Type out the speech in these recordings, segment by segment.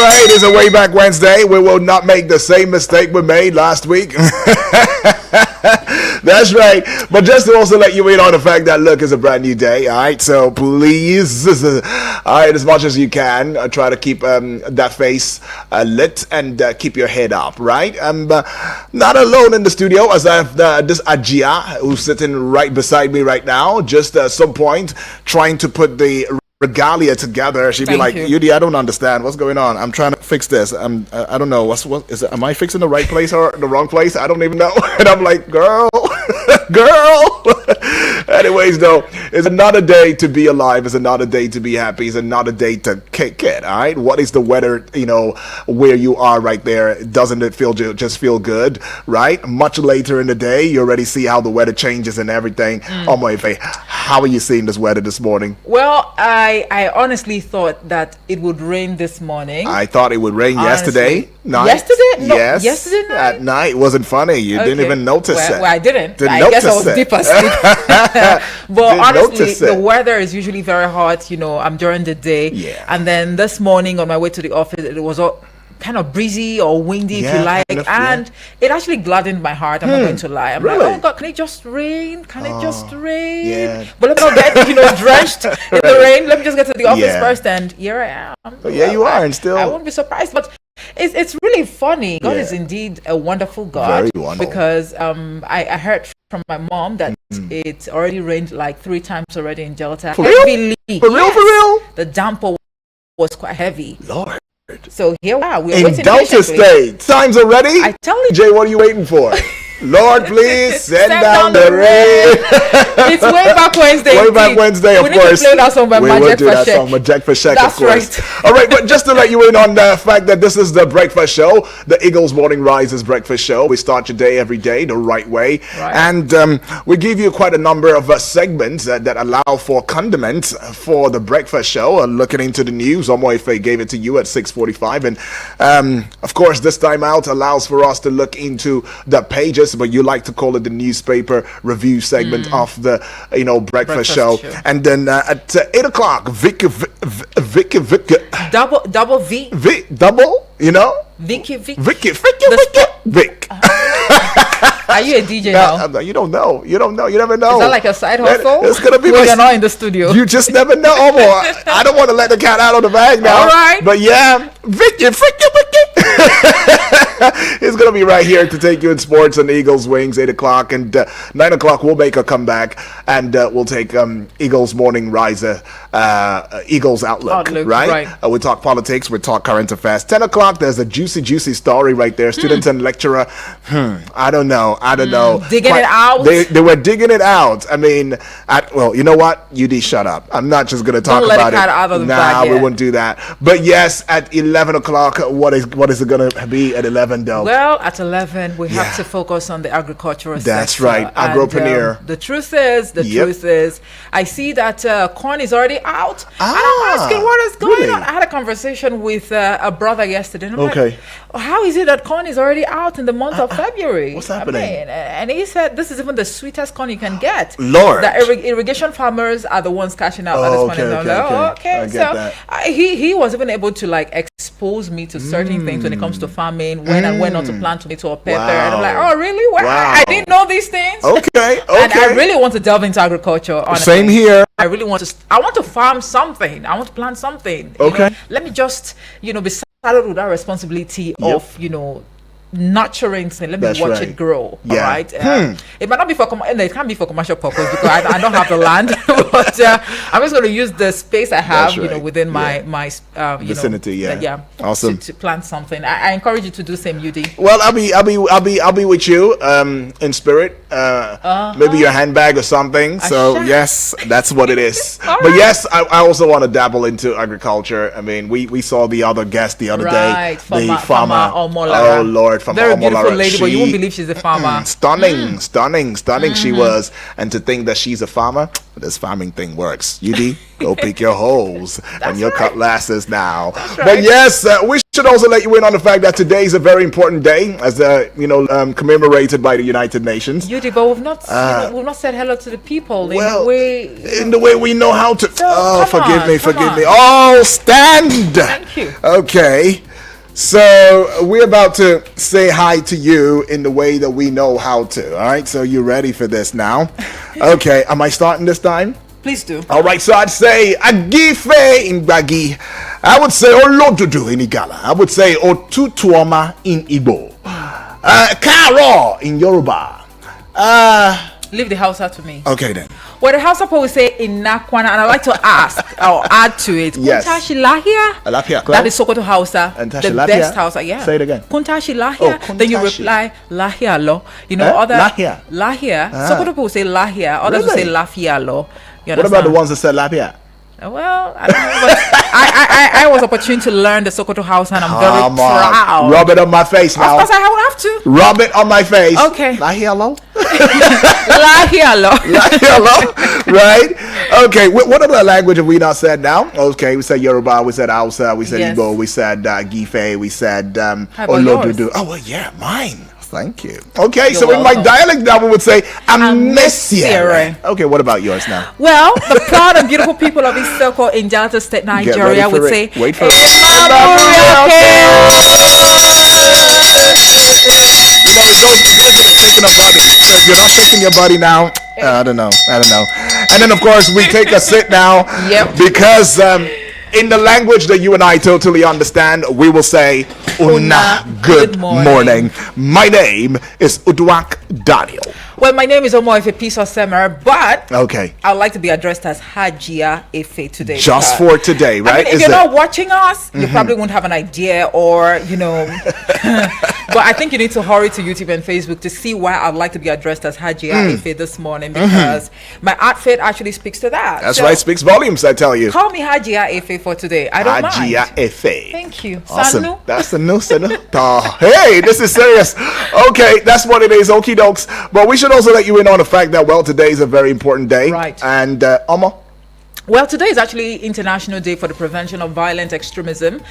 right, it's a way back Wednesday. We will not make the same mistake we made last week. That's right. But just to also let you in on the fact that look, it's a brand new day. All right, so please, all right, as much as you can, try to keep that face lit and keep your head up. Right. I'm not alone in the studio as I have this Ajia who's sitting right beside me right now. Just at some point trying to put the regalia together. She'd be like, Yudi, I don't understand what's going on. I'm trying to fix this. I don't know what is it. Am I fixing the right place or the wrong place? I don't even know. And I'm like, girl. Anyways, though, it's another day to be alive. It's another day to be happy. It's another day to kick it. All right. What is the weather? Where you are right there. Doesn't it just feel good? Right. Much later in the day, you already see how the weather changes and everything. How are you seeing this weather this morning? Well, I honestly thought that it would rain this morning. I thought it would rain yesterday night. Yesterday? No, yes. Yesterday night? At night. It wasn't funny. You didn't even notice it. Well, I didn't. I guess I was deep asleep. But honestly, the weather is usually very hot, during the day. Yeah. And then this morning on my way to the office, it was all kind of breezy or windy, if you like, and it actually gladdened my heart. I'm not going to lie. I'm like, oh God, can it just rain? Can it just rain? Yeah. But let me not get drenched in the rain. Let me just get to the office first, and here I am. You are, and still I won't be surprised. But it's really funny. God is indeed a wonderful God. Very wonderful. Because I heard from my mom that it's already rained like 3 times already in Delta. For real? For real? The downpour was quite heavy. Lord. So here we are. We're in waiting Delta patiently. State. Times are ready. I tell you, Jay, what are you waiting for? Lord, please send down the rain. It's way back Wednesday. Way back Wednesday, of we course. We need to play that song by Majek Fashek, That's of course. Right. All right, but just to let you in on the fact that this is the breakfast show, the Eagles Morning Rises breakfast show. We start your day every day the right way. Right. And we give you quite a number of segments that allow for condiments for the breakfast show. Looking into the news, Omoife gave it to you at 6:45. And of course, this time out allows for us to look into the pages, but you like to call it the newspaper review segment of the breakfast show. And then at 8 o'clock, Vicky double V double, Vicky Vic. Are you a DJ now? You don't know. You never know. Is that like a side hustle? It's gonna be. You're not in the studio. You just never know. I don't want to let the cat out of the bag now. All right. But yeah, Vicky. It's gonna be right here to take you in sports on Eagles Wings. 8 o'clock and 9 o'clock. We'll make a comeback and we'll take Eagles Morning Riser, Eagles Outlook. Right. We talk politics. We talk current affairs. 10 o'clock. There's a juicy story right there. Students and lecturer. I don't know. Digging it out. They were digging it out. I mean, you know what? UD, shut up. I'm not just gonna talk about it. Out of the bag, we won't do that. But yes, at 11 o'clock. What is it gonna be at 11, though? Well, at 11, we have to focus on the agricultural sector. That's right, agropreneur. And, the truth is, I see that corn is already out. And I'm asking, what is going on? I had a conversation with a brother yesterday. And I'm like, how is it that corn is already out in the month of February? What's happening? And he said, this is even the sweetest corn you can get. Lord. The irrigation farmers are the ones cashing out at this point in time. I get that. He was even able to expose me to certain things when it comes to farming, when and when not to plant tomato or pepper. Wow. And I'm like, oh, really? Wow. I didn't know these things. Okay. And I really want to delve into agriculture. Honestly. Same here. I really want to farm something. I want to plant something. Okay. Let me just, be saddled with that responsibility of, nurturing thing. Let me watch it grow. Yeah. All right. It might not be it can't be for commercial purpose because I don't have the land, but I'm just going to use the space I have, within my vicinity. Awesome. To plant something. I encourage you to do the same, UD. Well, I'll be with you in spirit. Maybe your handbag or something. So yes, that's what it is. But yes, I also want to dabble into agriculture. I mean, we saw the other guest the other day, the farmer. Oh Lord. From very beautiful lady, but you won't believe she's a farmer. Stunning she was. And to think that she's a farmer, this farming thing works. UD, go pick your holes and your cutlasses now. But yes, we should also let you in on the fact that today is a very important day, as commemorated by the United Nations. UD, but we've not said hello to the people in the way we know how to. So, forgive me. Oh, stand. Thank you. Okay. So we're about to say hi to you in the way that we know how to. All right. So you ready for this now? Okay. Am I starting this time? Please do. All right. So I'd say Agife in Bagi. I would say Olodudu in Igala. I would say Otutuoma in Igbo. Karo in Yoruba. Leave the Hausa to me. Okay then. Well, the Hausa will say in Nakwana, and I'd like to ask or add to it. Yes. Kuntashi Lahia. That is Sokoto Hausa. The best Hausa, yeah. Say it again. Kuntashi Lahia. Then you reply Lahia lo. You know, other Lahia. Sokoto people will say Lahia. Others will say Lafia lo. What about the ones that said Lapia? Well, I don't know, but I was opportune to learn the Sokoto House, and I'm very proud. Rub it on my face now. Of course, I would have to. Rub it on my face. Okay. Lahialo? Lahialo. Lahialo. Right? Okay. What other language have we not said now? Okay. We said Yoruba. We said Hausa. We said Igbo. We said Gife. We said Olodudu. Oh, well, yeah. Mine. Thank you. Okay, so in my dialect now we would say Amesiere. Okay, what about yours now? Well, the proud and beautiful people of East Soko in Delta State, Nigeria would say, wait for it. You know, it goes with the shaking of body. So if you're not shaking your body now, I don't know. And then of course we take a sit now. Yep. Because in the language that you and I totally understand, we will say Una, good morning. My name is Udwak Daniel. Well, my name is Omoefe Piso Semer, but okay, I'd like to be addressed as Hajia Efe today. Just for today, right? I mean, if you're not watching us, you probably won't have an idea, or, you know. But I think you need to hurry to YouTube and Facebook to see why I'd like to be addressed as Hajia Efe this morning, because my outfit actually speaks to that. That's right, speaks volumes, I tell you. Call me Hajia Efe for today. I don't mind. Hajia Efe. Thank you. Awesome. Sanu. That's the new Sanu. Hey, this is serious. Okay, that's what it is. Okie dokes. But we should also let you in on the fact that, well, today is a very important day. Right. And, Omo? Well, today is actually International Day for the Prevention of Violent Extremism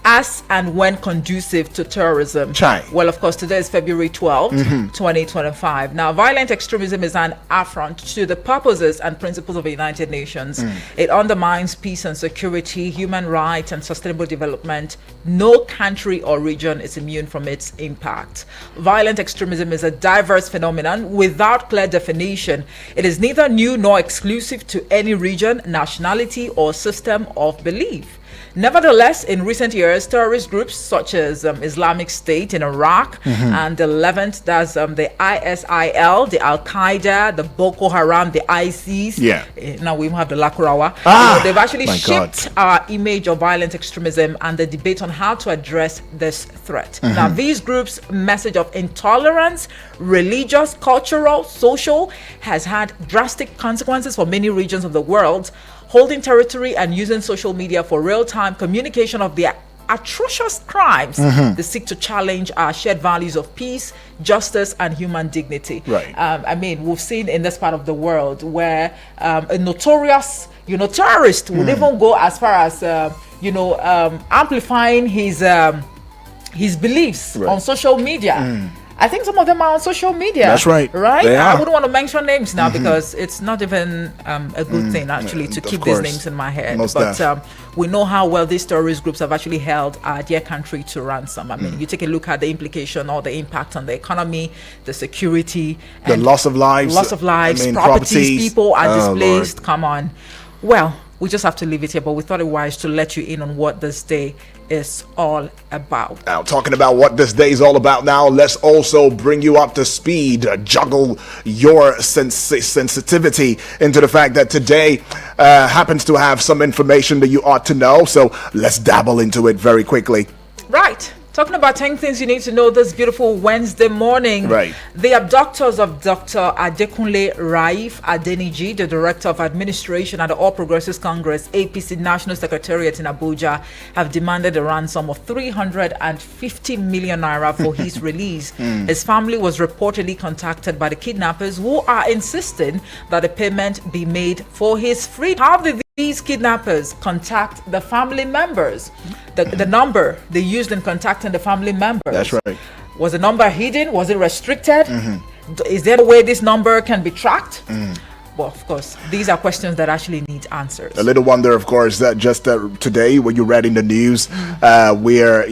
as and when conducive to terrorism. Chai. Well, of course, today is February 12th, 2025. Now, violent extremism is an affront to the purposes and principles of the United Nations. It undermines peace and security, human rights, and sustainable development. No country or region is immune from its impact. Violent extremism is a diverse phenomenon without clear definition. It is neither new nor exclusive to any region, nationality, or system of belief. Nevertheless, in recent years, terrorist groups such as Islamic State in Iraq and the Levant, that's the ISIL, the Al-Qaeda, the Boko Haram, the ISIS. Yeah. Now we have the Lakurawa. They've actually shaped our image of violent extremism and the debate on how to address this threat. Now, these groups' message of intolerance, religious, cultural, social, has had drastic consequences for many regions of the world, holding territory and using social media for real-time communication of their atrocious crimes. They seek to challenge our shared values of peace, justice, and human dignity. Right. I mean, we've seen in this part of the world where a notorious, terrorist would even go as far as, amplifying his beliefs on social media. I think some of them are on social media. That's right. Right? They are. I wouldn't want to mention names now because it's not even a good thing, actually, to keep these names in my head. But we know how well these terrorist groups have actually held our dear country to ransom. I mean, you take a look at the implication or the impact on the economy, the security, the loss of lives. Properties, people are displaced. Lord. Come on. Well, we just have to leave it here, but we thought it wise to let you in on what this day is all about. Now, talking about what this day is all about now, let's also bring you up to speed, juggle your sensitivity into the fact that today happens to have some information that you ought to know. So let's dabble into it very quickly. Right. Talking about 10 things you need to know this beautiful Wednesday morning. Right. The abductors of Dr. Adekunle Raif Adeniji, the Director of Administration at the All Progressives Congress, APC National Secretariat in Abuja, have demanded a ransom of 350 million naira for his release. His family was reportedly contacted by the kidnappers, who are insisting that a payment be made for his freedom. How did these kidnappers contact the family members? The number they used in contacting the family members. That's right. Was the number hidden? Was it restricted? Is there a way this number can be tracked? Well, of course, these are questions that actually need answers. A little wonder, of course, that just today, when you read in the news, where,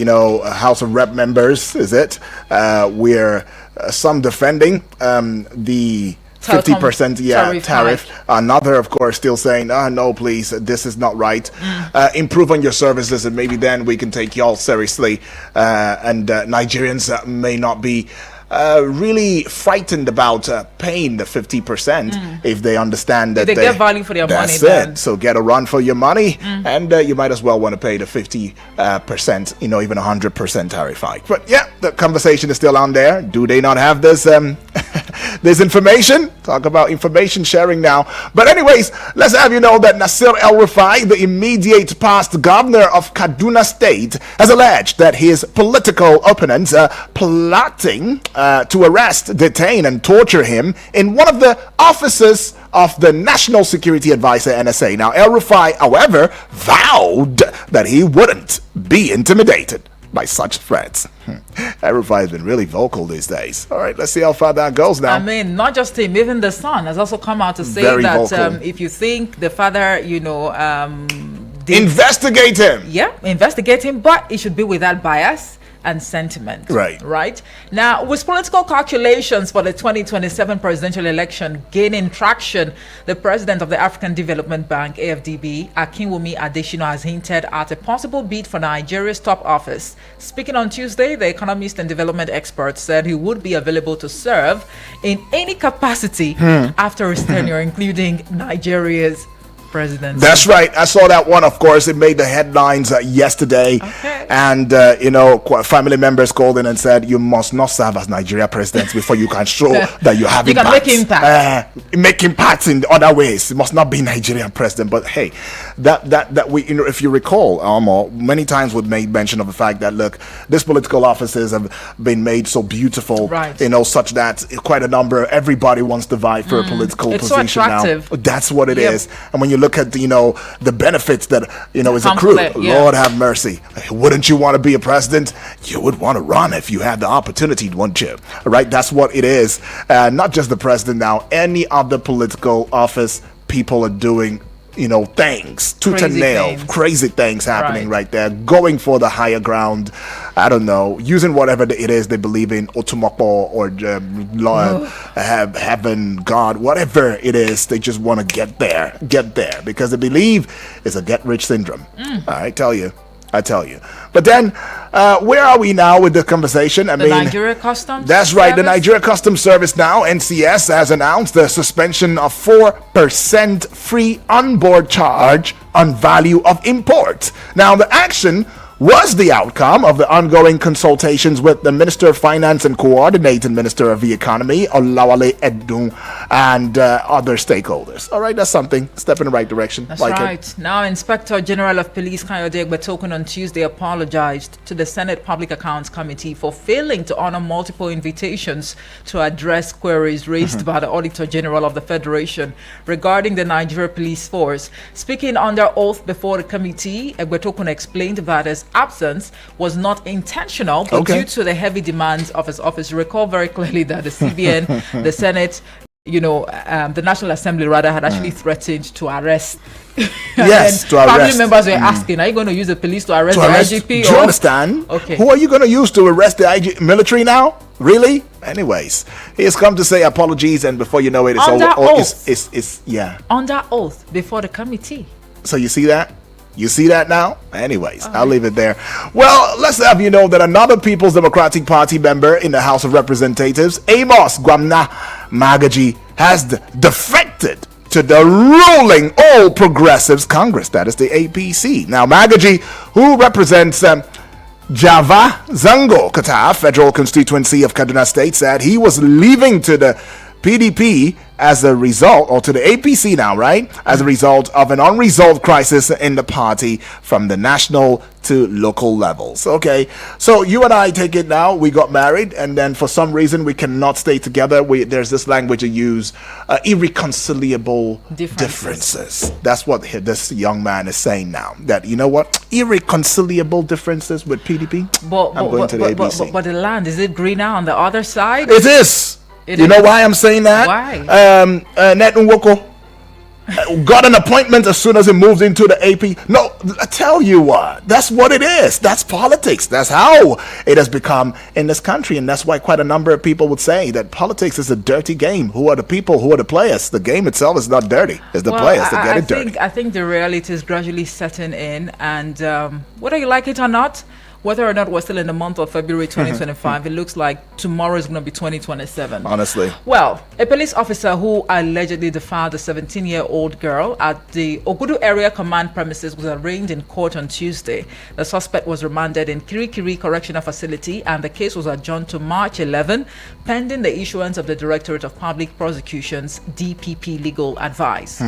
House of Rep members, is it? Where some defending the 50% tariff. Another, of course, still saying, no, please, this is not right. Improve on your services, and maybe then we can take y'all seriously. And Nigerians may not be really frightened about paying the 50% if they understand that they get value for their money. That's it. So get a run for your money, and you might as well want to pay the 50%, even 100% tariff hike. But yeah, the conversation is still on there. Do they not have this this information? Talk about information sharing now. But anyways, let's have you know that Nasir El-Rufai, the immediate past governor of Kaduna State, has alleged that his political opponents are plotting to arrest, detain, and torture him in one of the offices of the National Security Advisor, NSA. Now, El-Rufai, however, vowed that he wouldn't be intimidated by such threats. El-Rufai has been really vocal these days. All right, let's see how far that goes now. I mean, not just him, even the son has also come out to say that if you think the father, investigate him. Yeah, investigate him, but it should be without bias and sentiment. Right. Now, with political calculations for the 2027 presidential election gaining traction, the president of the African Development Bank, AFDB, Akinwumi Adesina, has hinted at a possible bid for Nigeria's top office. Speaking on Tuesday, the economist and development expert said he would be available to serve in any capacity after his tenure, including Nigeria's presidency. That's right. I saw that one, of course. It made the headlines yesterday. Okay. And, family members called in and said, you must not serve as Nigeria president before you can show that you have impact. You can make impact. Make impact in other ways. It must not be Nigerian president. But hey, that we, if you recall, Almo, many times we've made mention of the fact that, look, these political offices have been made so beautiful, such that quite a number, everybody wants to vie for a political position so attractive. Now. That's what it is. And when you look at the benefits that is accrued, Lord have mercy, wouldn't you want to be a president? You would want to run if you had the opportunity, wouldn't you? Right? That's what it is. Not just the president now, any other political office, people are doing things, tooth and nail, crazy things happening right there, going for the higher ground. I don't know, using whatever it is they believe in, Otumoko or heaven, God, whatever it is, they just want to get there, because they believe it's a get-rich syndrome. I tell you. But then, where are we now with the conversation? The Nigeria Customs That's right. The Nigeria Customs Service now, NCS, has announced the suspension of 4% free onboard charge on value of import. Now, the action was the outcome of the ongoing consultations with the Minister of Finance and Coordinating Minister of the Economy, Olawale Edun, and other stakeholders. All right, that's something. Step in the right direction. That's right. Now, Inspector General of Police Kayode Egbetokun on Tuesday apologized to the Senate Public Accounts Committee for failing to honor multiple invitations to address queries raised by the Auditor General of the Federation regarding the Nigeria Police Force. Speaking under oath before the committee, Egbetokun explained that his absence was not intentional, but due to the heavy demands of his office. You recall very clearly that the CBN, the Senate, the National Assembly rather had actually threatened to arrest. Yes, to arrest. Family members were asking, are you going to use the police to arrest the IGP? Do you understand? Okay. Who are you going to use to arrest the military now? Really? Anyways, he has come to say apologies, and before you know it, it's under oath. Under oath before the committee. So you see that? You see that now? Anyways, I'll leave it there. Well, let's have you know that another People's Democratic Party member in the House of Representatives, Amos Gwamna Magaji, has defected to the ruling All Progressives Congress, that is the APC. Now, Magaji, who represents Java Zango Kata federal constituency of Kaduna State, said he was leaving to the PDP as a result, or to the APC now, right? As a result of an unresolved crisis in the party from the national to local levels. Okay, so you and I take it now. We got married, and then for some reason we cannot stay together. There's this language you use, irreconcilable differences. That's what this young man is saying now. That, you know what, irreconcilable differences with PDP. But the land, is it greener on the other side? It is. You know why I'm saying that? Why? Net Nwoko, got an appointment as soon as he moved into the AP. No, I tell you what, that's what it is. That's politics. That's how it has become in this country. And that's why quite a number of people would say that politics is a dirty game. Who are the people? Who are the players? The game itself is not dirty. It's the players that get it dirty. I think the reality is gradually setting in. And whether you like it or not, whether or not we're still in the month of February 2025, it looks like tomorrow is going to be 2027. Honestly. Well, a police officer who allegedly defiled a 17-year-old girl at the Ogudu Area Command premises was arraigned in court on Tuesday. The suspect was remanded in Kirikiri Correctional Facility, and the case was adjourned to March 11, pending the issuance of the Directorate of Public Prosecution's DPP legal advice.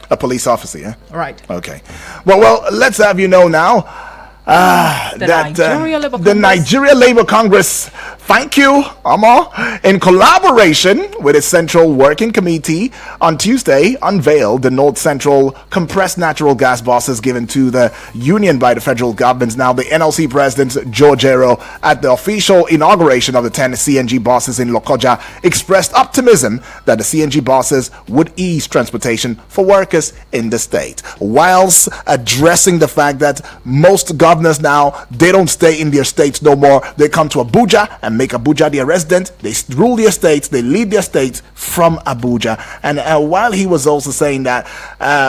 A police officer, yeah? Right. Okay. Well, let's have you know now. The Nigeria Labour Congress, thank you, Amor, in collaboration with its Central Working Committee on Tuesday, unveiled the North Central compressed natural gas buses given to the union by the federal government. Now, the NLC President Joe Jero, at the official inauguration of the 10 CNG buses in Lokoja, expressed optimism that the CNG buses would ease transportation for workers in the state, whilst addressing the fact that most governors now, they don't stay in their states no more. They come to Abuja and make Abuja their resident. They rule their states. They lead their states from Abuja. And while he was also saying that,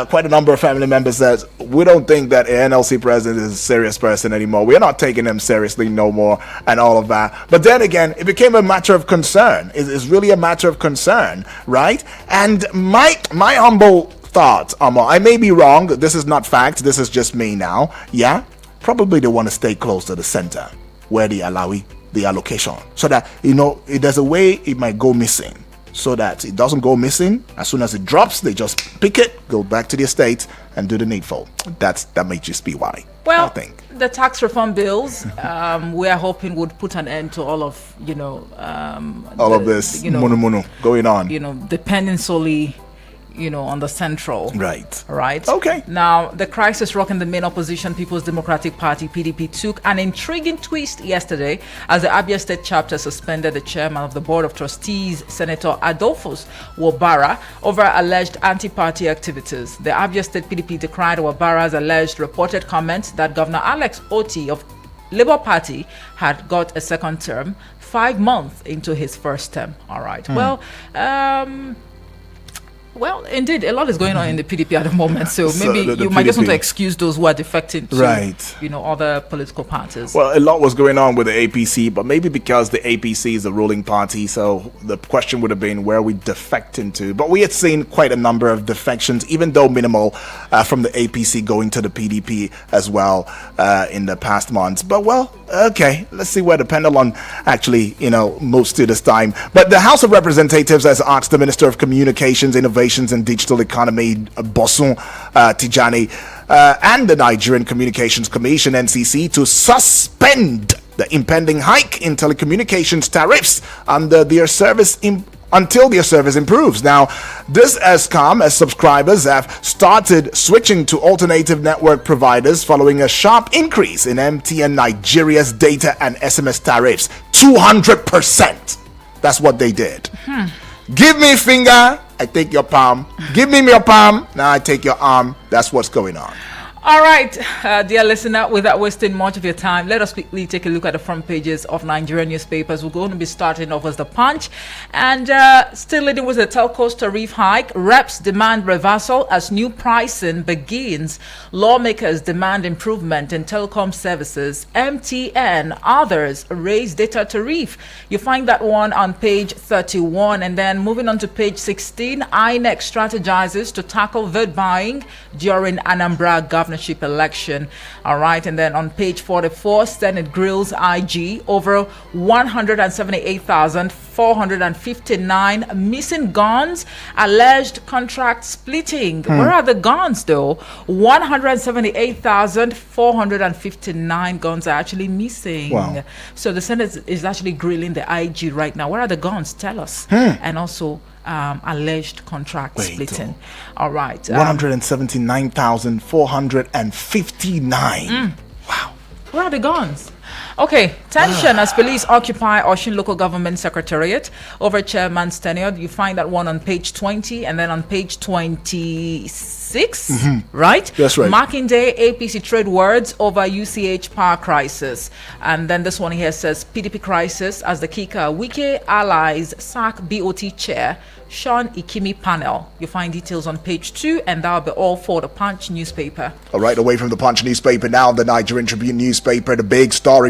quite a number of family members said, we don't think that an NLC president is a serious person anymore. We're not taking him seriously no more and all of that. But then again, it became a matter of concern. It's really a matter of concern, right? And my humble thought, I may be wrong. This is not fact. This is just me now. Yeah. Probably they want to stay close to the center where they allow the allocation, so that there's a way it might go missing, so that it doesn't go missing. As soon as it drops, they just pick it, go back to the estate, and do the needful. That may just be why. Well, I think the tax reform bills we are hoping would put an end to all of all of this mono going on. Depending solely on the central. Right. Okay. Now, the crisis rocking the main opposition, People's Democratic Party, PDP, took an intriguing twist yesterday as the Abia State chapter suspended the chairman of the Board of Trustees, Senator Adolphus Wabara, over alleged anti-party activities. The Abia State PDP decried Wabara's alleged reported comments that Governor Alex Oti of Labour Party had got a second term 5 months into his first term. All right. Well, indeed, a lot is going on in the PDP at the moment, so maybe you might just want to excuse those who are defecting to, other political parties. Well, a lot was going on with the APC, but maybe because the APC is the ruling party, so the question would have been where we defecting to. But we had seen quite a number of defections, even though minimal, from the APC going to the PDP as well in the past months. But okay, let's see where the pendulum actually, moves to this time. But the House of Representatives has asked the Minister of Communications, Innovations and Digital Economy, Bosun Tijani, and the Nigerian Communications Commission, NCC, to suspend the impending hike in telecommunications tariffs under their service until their service improves. Now, this has come as subscribers have started switching to alternative network providers following a sharp increase in MTN Nigeria's data and SMS tariffs. 200%. That's what they did. Give me finger, I take your palm. Give me your palm, now I take your arm. That's what's going on. All right, dear listener, without wasting much of your time, let us quickly take a look at the front pages of Nigerian newspapers. We're going to be starting off with The Punch. And still leading with the telco's tariff hike, reps demand reversal as new pricing begins. Lawmakers demand improvement in telecom services. MTN, others raise data tariff. You find that one on page 31. And then moving on to page 16, INEC strategizes to tackle vote buying during Anambra governorship election. All right, and then on page 44, Senate grills IG over 178,459 missing guns, alleged contract splitting. Where are the guns though? 178,459 guns are actually missing. Wow. So the Senate is actually grilling the IG right now. Where are the guns? Tell us. And also alleged contract splitting. All right. 179,459. Wow. Where are the guns? Okay, tension as police occupy Osun Local Government Secretariat over chairman's tenure. You find that one on page 20 and then on page 26, right? That's right. Makinde, APC trade words over UCH power crisis. And then this one here says PDP crisis as the Kika Wike allies sack BOT chair Sean Ikimi panel. You find details on page 2, and that'll be all for the Punch newspaper. All right, away from the Punch newspaper now, the Nigerian Tribune newspaper, the big story.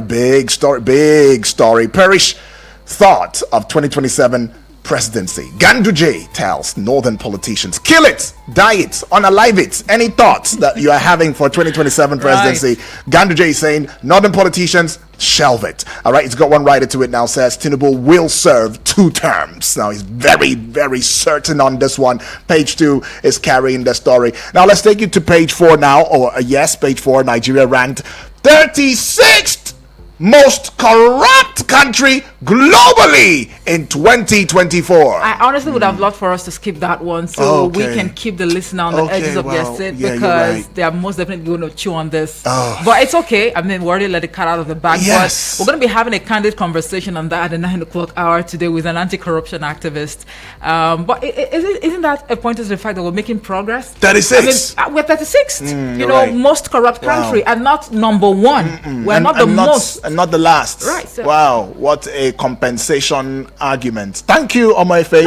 Perish thought of 2027 presidency. Ganduje tells northern politicians, kill it, die it, unalive it. Any thoughts that you are having for 2027 presidency? Right. Ganduje is saying northern politicians, shelve it. All right, it's got one writer to it now, says Tinubu will serve 2 terms. Now he's very, very certain on this one. Page 2 is carrying the story. Now let's take you to page 4 now, or yes, page 4. Nigeria ranked 36th most corrupt country globally in 2024. I honestly would have loved for us to skip that one so we can keep the listener on the edges of their seat, because they are most definitely going to chew on this. But it's okay. I mean, we already let the cat out of the bag. Yes. But we're going to be having a candid conversation on that at the 9 o'clock hour today with an anti-corruption activist. But isn't that a point to the fact that we're making progress? 36. I mean, we're 36th. Most corrupt country, and not number 1. We're not the most. And not the last. Right. So wow, what a compensation argument. Thank you, Omoife, for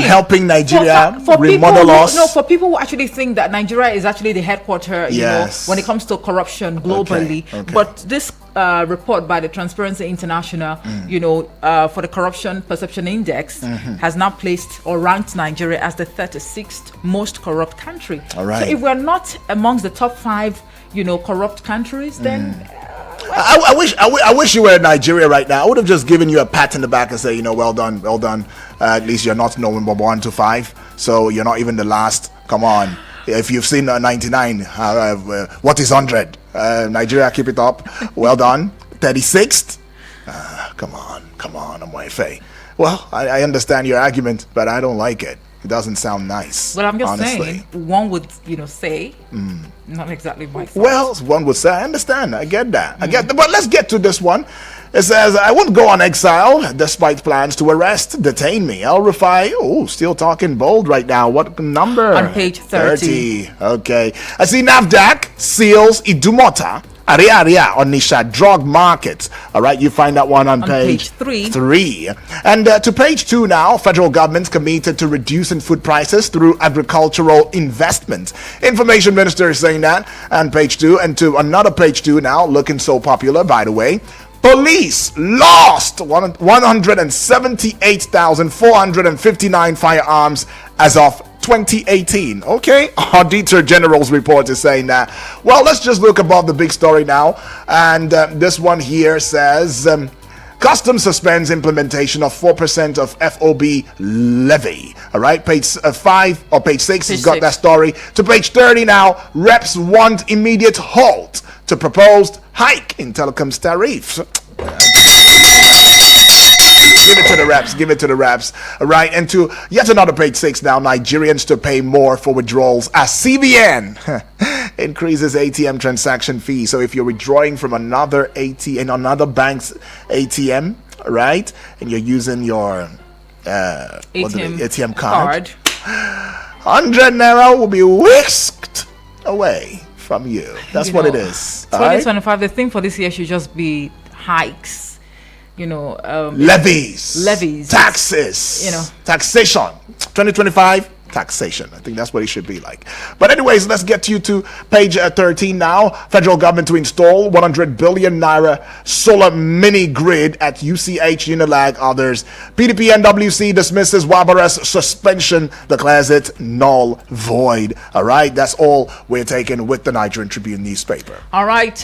helping Nigeria remodel us. No, for people who actually think that Nigeria is actually the headquarters, when it comes to corruption globally. Okay. But this report by the Transparency International, for the Corruption Perception Index, has now placed or ranked Nigeria as the 36th most corrupt country. All right. So if we're not amongst the top 5, corrupt countries, then I wish you were in Nigeria right now. I would have just given you a pat in the back and say, well done. At least you're not number 1 to 5, so you're not even the last. Come on. If you've seen 99, what is 100? Nigeria, keep it up. Well done. 36th. Come on, Omoife. Well, I understand your argument, but I don't like it. It doesn't sound nice. Well, I'm just saying, one would, say, not exactly my fault. Well, one would say, I understand. I get that. But let's get to this one. It says, I won't go on exile despite plans to arrest, detain me. El Rufai, still talking bold right now. What number? On page 30. Okay. I see NAFDAC seals Idumota. Aria Onisha drug market. All right, you find that one on page 3. And to page 2 now, federal government committed to reducing food prices through agricultural investment. Information minister is saying that. And page 2, and to another page 2 now, looking so popular, by the way. Police lost 178,459 firearms as of 2018. Okay, Auditor General's report is saying that. Well, let's just look above the big story now. And this one here says, Customs suspends implementation of 4% of FOB levy. All right, page 5 or page 6 has got that story. To page 30 now, reps want immediate halt to proposed hike in telecoms tariffs. Give it to the reps. All right, and to yet another page 6 now, Nigerians to pay more for withdrawals as CBN increases ATM transaction fee. So if you're withdrawing from another bank's ATM, right, and you're using your ATM card, 100 naira will be whisked away from you. That's what it is. 2025, the thing for this year should just be hikes. Levies, taxes, taxation. 2025 taxation. I think that's what it should be like. But anyways, let's get you to page 13 now. Federal government to install 100 billion naira solar mini grid at UCH, Unilag, others. PDP NWC dismisses Wabara's suspension, declares it null void. All right, that's all we're taking with the Nigerian Tribune newspaper. All right,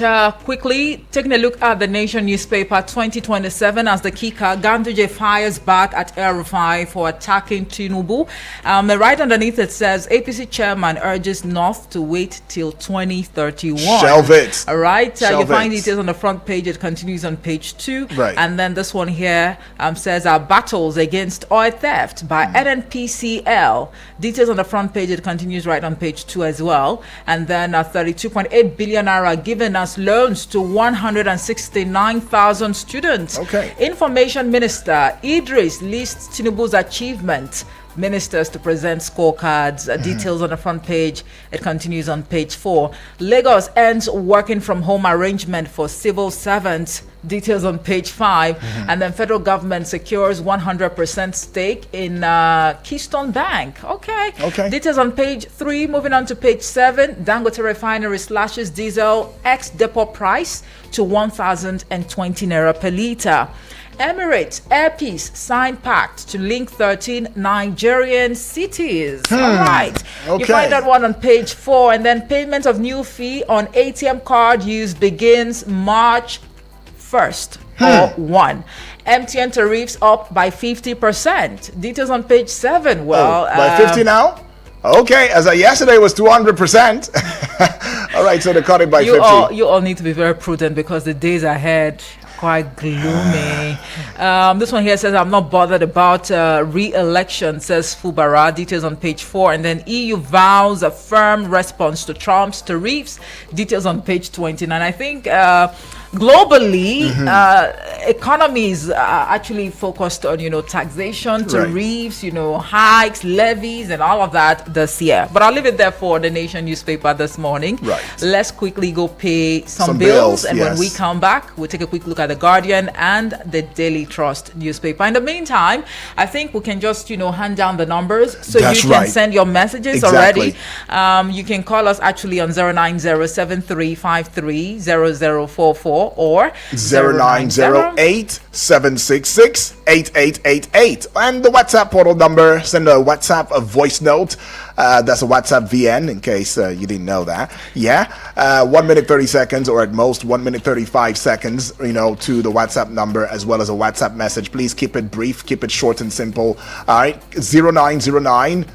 quickly taking a look at the Nation newspaper 2027 as the Kika Ganduje fires back at El Rufai for attacking Tinubu. The writer underneath it says APC chairman urges North to wait till 2031. Shelve it. All right. You find details on the front page. It continues on page 2. Right. And then this one here says our battles against oil theft by NNPCL. Details on the front page. It continues right on page 2 as well. And then 32.8 billion naira given as loans to 169,000 students. Okay. Information Minister Idris lists Tinubu's achievement. Ministers to present scorecards. Details on the front page. It continues on page 4. Lagos ends working from home arrangement for civil servants. Details on page 5. And then federal government secures 100% stake in Keystone Bank. Okay. Details on page 3. Moving on to page 7. Dangote Refinery slashes diesel ex-depot price to 1,020 naira per litre. Emirates Air Peace signed pact to link 13 Nigerian cities. All right. You find that one on page 4. And then payment of new fee on ATM card use begins March 1st or 1. MTN tariffs up by 50%. Details on page 7. Well, by 50 now? Okay, as yesterday was 200%. All right, so they cut it by 50. You all need to be very prudent because the days ahead quite gloomy. This one here says, I'm not bothered about re-election, says Fubara. Details on page 4. And then EU vows a firm response to Trump's tariffs. Details on page 29. I think globally, economies are actually focused on, taxation, tariffs, hikes, levies, and all of that this year. But I'll leave it there for the Nation newspaper this morning. Right. Let's quickly go pay some bills. And when we come back, we'll take a quick look at the Guardian and the Daily Trust newspaper. In the meantime, I think we can just, hand down the numbers so you can send your messages already. You can call us actually on 090-7353-0044 or 090-8766-8888. And the WhatsApp portal number, send a WhatsApp, a voice note. That's a WhatsApp VN in case you didn't know that. 1 minute 30 seconds or at most 1 minute 35 seconds, to the WhatsApp number as well as a WhatsApp message. Please keep it brief, keep it short and simple. All right, 0909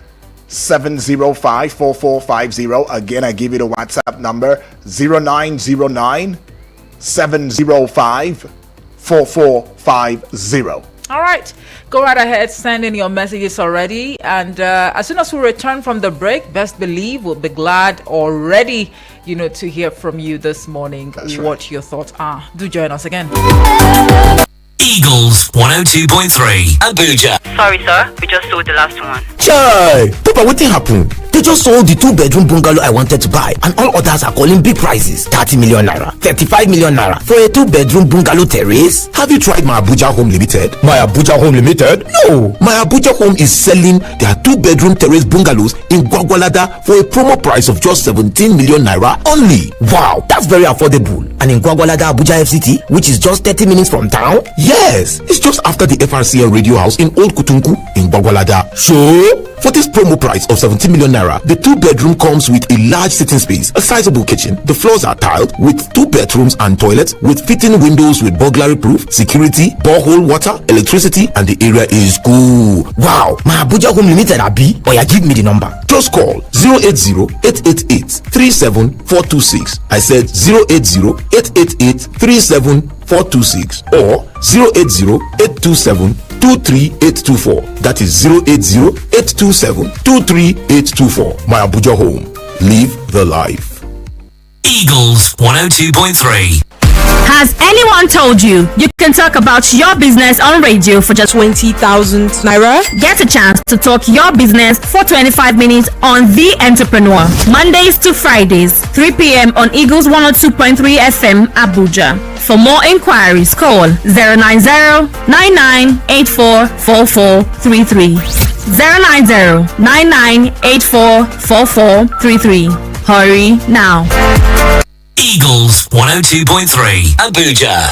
705-4450. Again, I give you the WhatsApp number 0909 705-4450. All right, go right ahead, send in your messages already. And as soon as we return from the break, best believe we'll be glad already, to hear from you this morning. What your thoughts are. Do join us again. Eagles 102.3 Abuja. Sorry, sir. We just sold the last one. Chai! Papa, what happened? They just sold the 2-bedroom bungalow I wanted to buy, and all others are calling big prices. 30 million naira, 35 million naira for a 2-bedroom bungalow terrace. Have you tried My Abuja Home Limited? My Abuja Home Limited? No! My Abuja Home is selling their 2-bedroom terrace bungalows in Gwagwalada for a promo price of just 17 million naira only. Wow, that's very affordable. And in Gwagwalada, Abuja FCT, which is just 30 minutes from town? Yes, it's just after the FRCL radio house in Old Kutunku in Gwagwalada. Sure? For this promo price of 17 million naira, the 2-bedroom comes with a large sitting space, a sizable kitchen. The floors are tiled with 2 bathrooms and toilets with fitting windows with burglary proof, security, borehole water, electricity, and the area is cool. Wow, My Abuja Home Limited, Abi. Oya, give me the number. Just call 080-888-37426. I said 080-888-37426 or 080-827-23824. That is 080-827-23824. My Abuja Home. Live the life. Eagles 102.3. Has anyone told you you can talk about your business on radio for just 20,000 naira? Get a chance to talk your business for 25 minutes on The Entrepreneur. Mondays to Fridays, 3 p.m. on Eagles 102.3 FM, Abuja. For more inquiries, call 090-9984-4433. 090-9984-4433. Hurry now. Eagles 102.3 Abuja.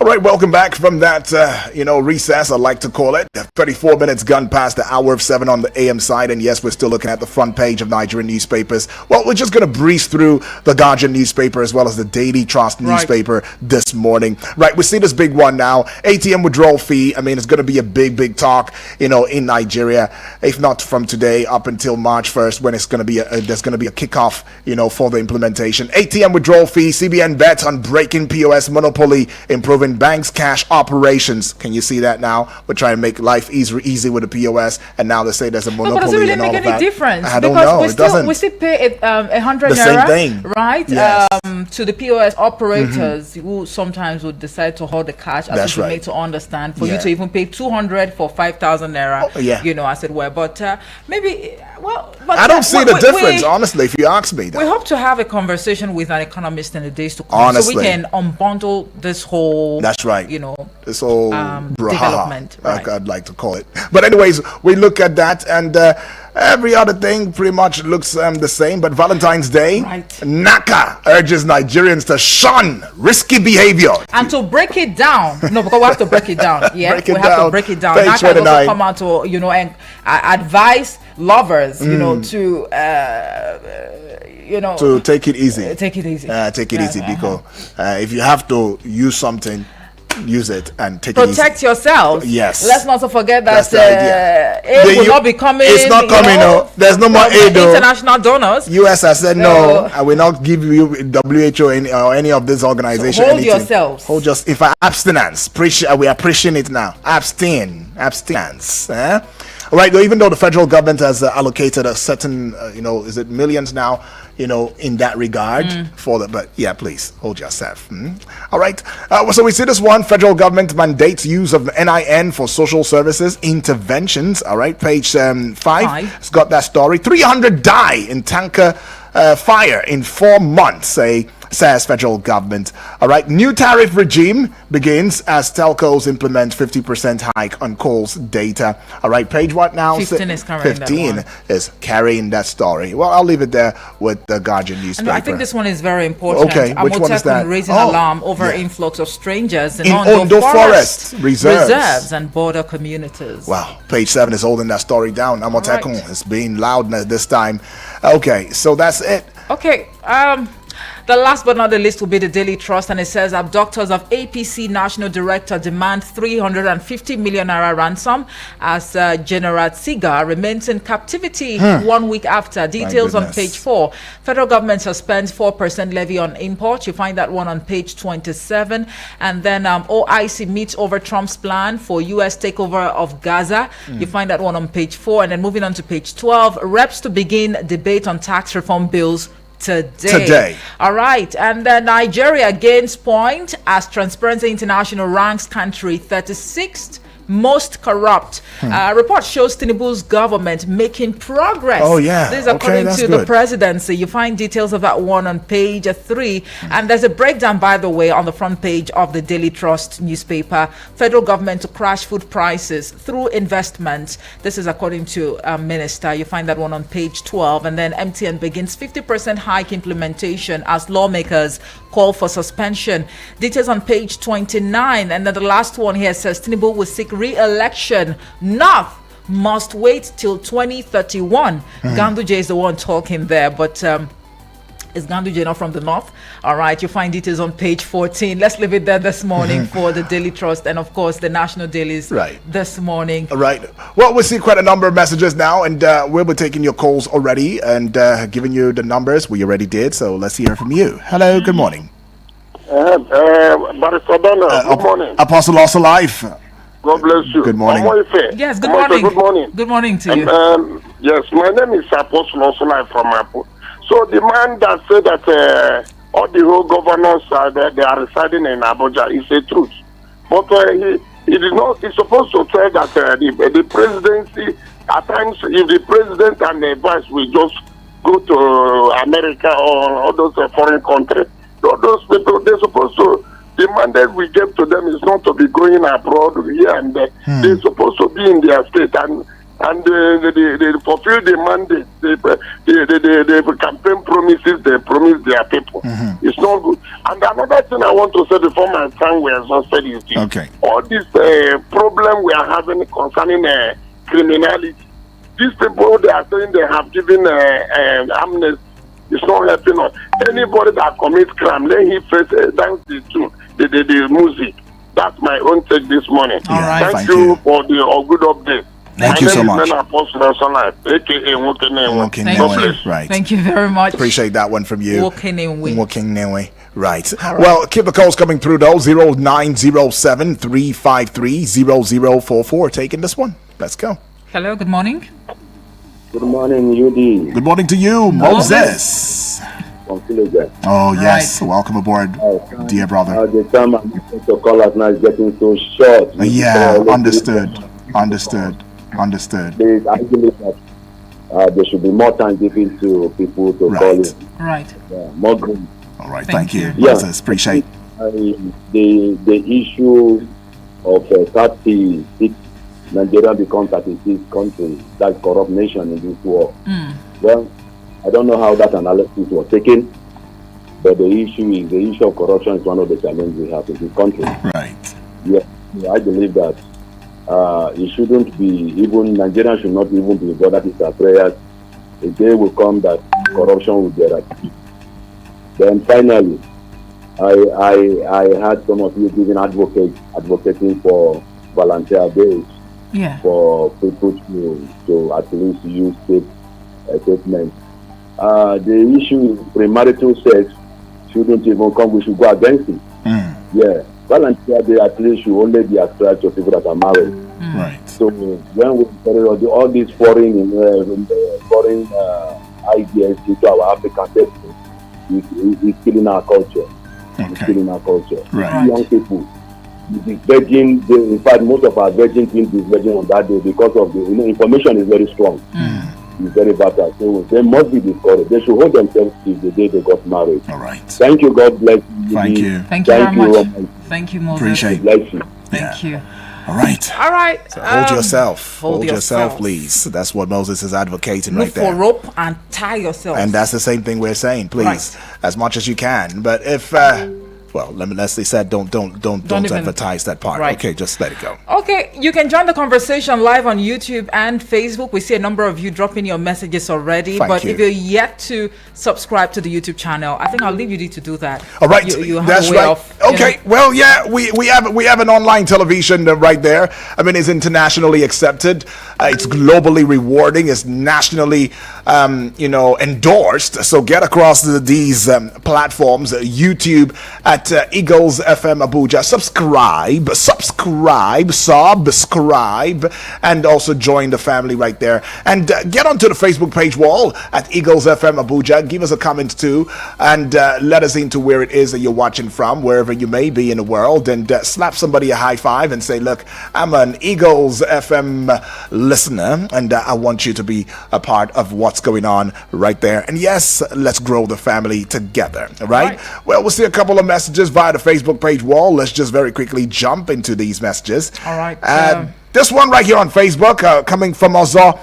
All right, welcome back from that, recess, I like to call it. 34 minutes gone past the hour of 7 on the AM side, and yes, we're still looking at the front page of Nigerian newspapers. Well, we're just going to breeze through the Guardian newspaper as well as the Daily Trust newspaper this morning. Right, we see this big one now. ATM withdrawal fee. I mean, it's going to be a big talk, in Nigeria, if not from today up until March 1st, when it's going to be there's going to be a kickoff, for the implementation. ATM withdrawal fee. CBN bets on breaking POS monopoly, improving banks' cash operations. Can you see that now? We're trying to make life easy with the POS, and now they say there's a monopoly. But does it really and make all any of that. difference? I don't because know. We it doesn't. We still pay 100 the naira, same thing, right? Yes. To the POS operators who sometimes would decide to hold the cash, as That's you right. made to understand, for you to even pay 200 for 5,000 naira. Oh, yeah. As it were. But maybe, but I don't see the difference, honestly. If you ask me, we hope to have a conversation with an economist in the days to come, Honestly. so we can unbundle this whole. That's right. This whole development. Right. I'd like to call it. But anyways, we look at that, and every other thing pretty much looks the same. But Valentine's Day, Right. NACA urges Nigerians to shun risky behavior. And to break it down, no, because we have to break it down. Yeah, Break it we have down. to break it down. Page NACA has 29. also come out to, and advise lovers, to, To take it easy. take it easy. Take it easy, because if you have to use something, use it and take Protect it easy. yourselves. Yes. Let's not forget That's that the idea. aid will not be coming. It's not coming. No, there's no more from aid. No. International donors. US has said No. no. I will not give you WHO or any of this organization. So hold anything. yourselves. Hold just if abstinence. We are preaching it now. Abstinence. All right. Even though the federal government has allocated a certain, is it millions now? In that regard for the, but yeah, please hold yourself. All right. So we see this one. Federal government mandates use of NIN for social services interventions. All right. Page 5. It's got that story. 300 die in tanker fire in 4 months, says federal government. All right. New tariff regime begins as telcos implement 50% hike on calls data. All right. Page what now? 15 is carrying 15 that one. is carrying that story. Well, I'll leave it there with the Guardian newspaper. I think this one is very important. Okay, which one is that? Raising Oh, alarm over yeah. influx of strangers in Ondo Forest reserves and border communities. Wow, page 7 is holding that story down. Amotekun Right. is being loud this time. Okay, so that's it. Okay. The last but not the least will be the Daily Trust, and it says abductors of APC National Director demand 350 million naira ransom as General Tsiga remains in captivity 1 week after. Details on goodness. page 4. Federal government suspends 4% levy on imports. You find that one on page 27. And then OIC meets over Trump's plan for U.S. takeover of Gaza. You find that one on page 4. And then moving on to page 12, reps to begin debate on tax reform bills today. All right. And then Nigeria gains point as Transparency International ranks country 36th most corrupt. Report shows Tinubu's government making progress. Oh, yeah. This is according that's to the good. presidency. You find details of that one on page 3. And there's a breakdown, by the way, on the front page of the Daily Trust newspaper. Federal government to crash food prices through investment. This is according to a minister. You find that one on page 12. And then MTN begins 50% hike implementation as lawmakers call for suspension. Details on page 29. And then the last one here says Tinubu will seek re-election. North must wait till 2031. Ganduje is the one talking there, but is Ganduje not from the north? All right, you find details on page 14. Let's leave it there this morning for the Daily Trust and, of course, the national dailies this morning. All right. Well, we see quite a number of messages now, and we'll be taking your calls already and giving you the numbers. We already did, so let's hear from you. Hello, good morning. Barrister Donna, good morning. Apostle also live. God bless you. Good morning. Yes, good morning. Good morning. Good morning to you. Yes, my name is Apostle also live from Apple. So the man that said that all the whole governors they are residing in Abuja is a truth. But he did not. He's supposed to tell that the presidency at times, if the president and the vice will just go to America or all those foreign countries, those people they're supposed to. The mandate we gave to them is not to be going abroad here and there. They're supposed to be in their state, and and they fulfill the mandate, the campaign promises they promise their people. It's not good. And another thing I want to say before my time we exhausted is this. All this problem we are having concerning criminality. These people, they are saying they have given amnesty. It's not helping us. Anybody that commits crime, let him face dance the tune, the music. That's my own take this morning. All right. Thank you for the good update. Thank you so much. Right. Thank you very much. Appreciate that one from you. Wokinenwe. Right. Well, keep the calls coming through though. 0907 353 0044. Taking this one. Let's go. Hello, good morning. Good morning, UD. Good morning to you, Moses. Oh, yes. Right. Welcome aboard, dear brother. The time I'm to call us now is getting so short. Yeah, understood. I believe that there should be more time given to people to call in. Right. More room. All right. Thank you, Moses. Appreciate the issue of 36 Nigeria become 36 countries, that corrupt nation in this war. Well, I don't know how that analysis was taken, but the issue of corruption is one of the challenges we have in this country. Right. Yeah, I believe that it shouldn't be, even Nigeria should not even be bothered with our prayers. A day will come that corruption will be eradicated. Then finally, I had some of you giving advocating for volunteer days. Yeah. For people to at least use safe equipment. The issue is premarital sex shouldn't even come. We should go against it. Yeah. Volunteer day at least should only be ascribed to people that are married. Right. So when we carry all these foreign ideas into our African people, it's killing our culture. It's killing our culture. Right. Young people. Virgin, in fact, most of our virgin teams is virgin on that day because of the information is very strong. It's very vital. So they must be discouraged. They should hold themselves till the day they got married. All right. Thank you. God bless you. Thank you. Thank you very much. Thank you, Moses. Appreciate it. Bless you. Thank you. All right. All right. So hold yourself. Hold yourself, please. That's what Moses is advocating right there. Look for rope and tie yourself. And that's the same thing we're saying. Please, as much as you can. But if well, Leslie said don't advertise that part. Right. Okay, just let it go. Okay, you can join the conversation live on YouTube and Facebook. We see a number of you dropping your messages already. Thank you. If you're yet to subscribe to the YouTube channel, I think I'll leave you to do that. All right, you have that's a way right. of, okay, well, yeah, we have an online television right there. I mean, it's internationally accepted. It's globally rewarding. It's nationally, endorsed. So get across these platforms, YouTube at Eagles FM Abuja. Subscribe, and also join the family right there. And get onto the Facebook page wall at Eagles FM Abuja. Give us a comment too, and let us into where it is that you're watching from, wherever you may be in the world, and slap somebody a high five and say, look, I'm an Eagles FM listener, and I want you to be a part of what's going on right there. And yes, let's grow the family together. All right. Well, we'll see a couple of messages via the Facebook page wall. Let's just very quickly jump into these messages. All right. This one right here on Facebook, coming from Ozo,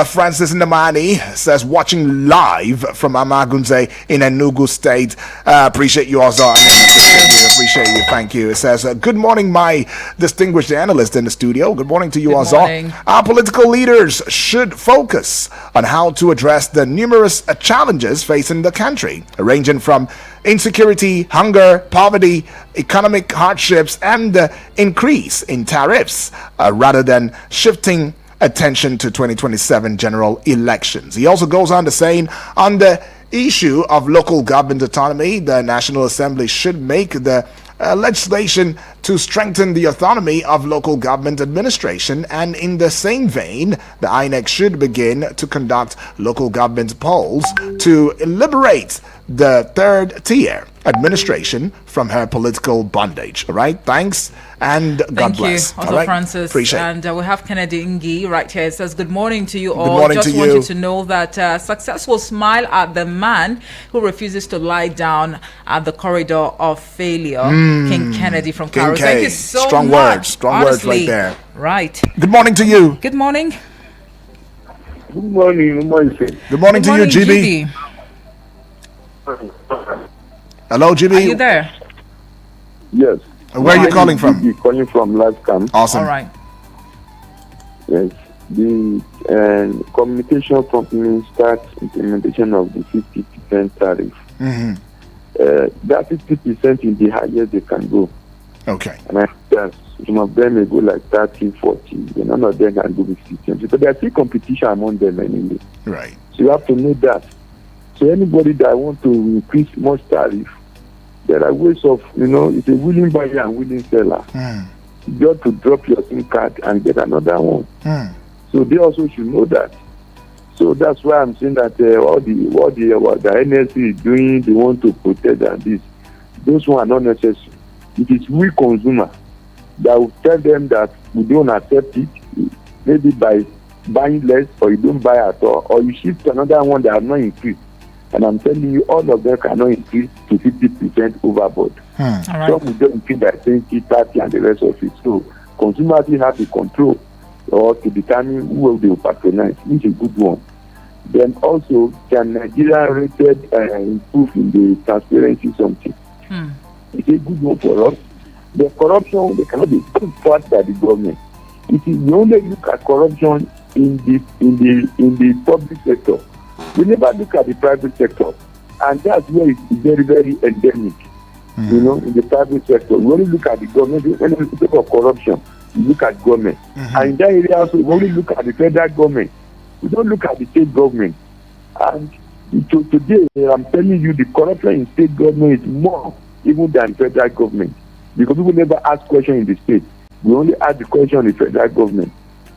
Francis Namani, says, watching live from Amagunze in Enugu State. Appreciate you, Ozo. Appreciate you. Thank you. It says, good morning, my distinguished analyst in the studio. Good morning to you, Ozo. Our political leaders should focus on how to address the numerous challenges facing the country, ranging from insecurity, hunger, poverty, economic hardships, and increase in tariffs, rather than shifting attention to 2027 general elections. He also goes on to saying, on the issue of local government autonomy, the National Assembly should make the legislation to strengthen the autonomy of local government administration, and in the same vein, the INEC should begin to conduct local government polls to liberate the third tier administration from her political bondage. All right, thanks, and God bless. Thank you, Otto Francis. Appreciate it. And we have Kennedy Ngi right here. It says, good morning to you all. Good morning Just to want you. you to know that success will smile at the man who refuses to lie down at the corridor of failure. King Kennedy from Cairo. Thank you so Strong much. Words. Strong words right there. Right. Good morning to you. Good morning. Good morning. Good morning to you, GB. Hello, GB. Are you there? Yes. Where are you calling from? GB, calling from Last Camp. Awesome. All right. Yes. The communication company starts implementation of the 50% tariff. Mm-hmm. That 50% is the highest they can go. Okay. And I think some of them may go like 30, 40. None of them can go with 50. But there's still competition among them anyway. Right. So you have to know that. So anybody that want to increase much tariff, there are ways of, it's a willing buyer and willing seller. You have to drop your SIM card and get another one. So they also should know that. So that's why I'm saying that what the NSC is doing, they want to protect and this. Those ones are not necessary. It is we consumer that will tell them that we don't accept it, maybe by buying less or you don't buy at all, or you shift to another one that has not increased. And I'm telling you, all of them cannot increase to 50% overboard. All right. Some will just increase by 20, 30 and the rest of it. So consumers will have the control or to determine who they will patronize, which is a good one. Then also, can Nigeria rated improve in the transparency something? It's a good one for us. The corruption, they cannot be put forward by the government. It is we only look at corruption in the public sector. We never look at the private sector, and that's where it's very, very endemic. In the private sector, we only look at the government. When we talk of corruption, we look at government, and in that area also, we only look at the federal government. We don't look at the state government. And today, I'm telling you, the corruption in state government is more even than federal government, because people never ask questions in the state. We only ask the question in the federal government.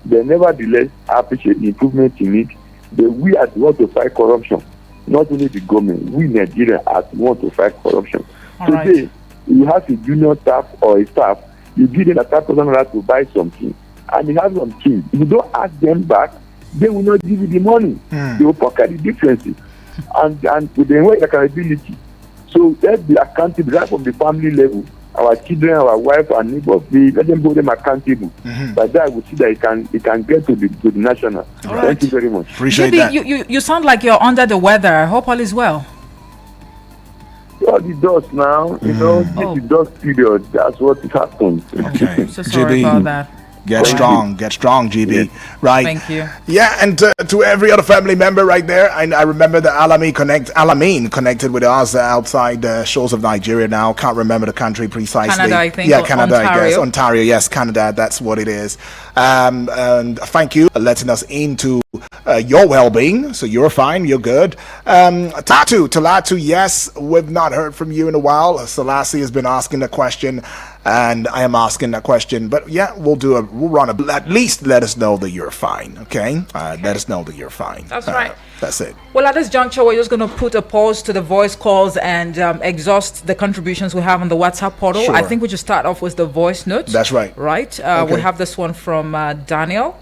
They nevertheless appreciate the improvement in it. But we as want to fight corruption, not only the government, we Nigeria as want to fight corruption. All today, right. You have a junior staff or a staff, you give them a $1,000 to buy something, and you have some things. If you don't ask them back, they will not give you the money. They will pocket the differences and with the way accountability. So let's be accountable right from the family level. Our children, our wife, our neighbors, let them hold them accountable. By that, we see that it can get to the national. Right. Thank you very much. Appreciate that. You sound like you're under the weather. I hope all is well. All the dust now, this is dust period. That's what happens. Okay. So sorry GB, about that. Get strong, GB. Yes. Right. Thank you. Yeah, and to every other family member right there, I remember the Alameen connected with us outside the shores of Nigeria now. Can't remember the country precisely. Canada, I think. Yeah, Canada, Ontario. I guess. Ontario, yes, Canada, that's what it is. And thank you for letting us into your well-being. So you're fine, you're good. Talatu, yes, we've not heard from you in a while. Selassie has been asking the question, and I am asking that question. But yeah, we'll run at least let us know that you're fine, okay? Let us know that you're fine. That's right. That's it. Well, at this juncture, we're just going to put a pause to the voice calls and exhaust the contributions we have on the WhatsApp portal. Sure. I think we just start off with the voice notes. That's right. Right? Okay. We have this one from Daniel.